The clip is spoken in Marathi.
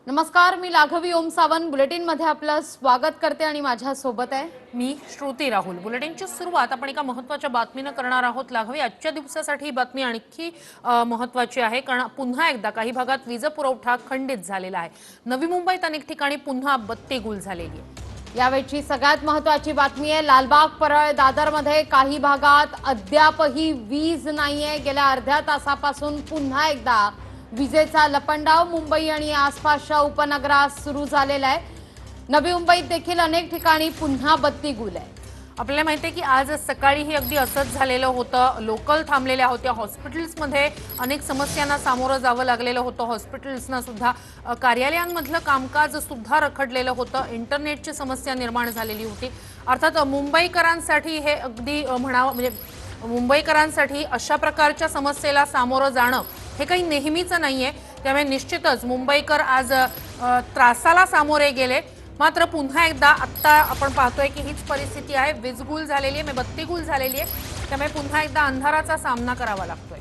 नमस्कार, मी लाघवी ओम सावंत बुलेटिन मध्ये आपलं स्वागत करते आणि माझ्या सोबत आहे मी श्रुती राहुल। बुलेटिनची सुरुवात आपण एका महत्त्वाच्या बातमीने करणार आहोत। लाघवी, आजच्या दिवसासाठी ही बातमी आणखी महत्त्वाची आहे, कारण पुन्हा एकदा काही भागात वीज पुरवठा खंडित झालेला आहे। नवी मुंबईत अनेक ठिकाणी पुन्हा बत्ती गुल झालेली आहे। यावेळची सगळ्यात महत्त्वाची बातमी आहे लालबाग, परळ, दादरमध्ये काही भागात अद्यापही वीज नाहीये। गेल्या अर्ध्या तासापासून पुन्हा एकदा विजेचा लपंडाव मुंबई आणि आसपासच्या उपनगरात सुरू झालेला आहे। नवी मुंबईत देखील अनेक ठिकाणी पुन्हा बत्ती गुल आहे। आपल्याला माहिती आहे की आज सकाळीही अगदी असंच झालेलं होतं। लोकल थांबलेल्या होत्या, हॉस्पिटल्समध्ये अनेक समस्यांना सामोरं जावं लागलेलं होतं। हॉस्पिटल्सना सुद्धा कार्यालयांमधलं कामकाज सुद्धा रखडलेलं होतं। इंटरनेटची समस्या निर्माण झालेली होती। अर्थात मुंबईकरांसाठी हे अगदी म्हणावं म्हणजे मुंबईकरांसाठी अशा प्रकारच्या समस्येला सामोरं जाणं हे काही नेहमीचं नाहीये। त्यामुळे निश्चितच मुंबईकर आज त्रासाला सामोरे गेले। मात्र पुन्हा एकदा आता आपण पाहतोय की हीच परिस्थिती आहे, वीज गुल झालेली आहे, बत्ती गुल झालेली आहे। त्यामुळे पुन्हा एकदा अंधाराचा सामना करावा लागतोय।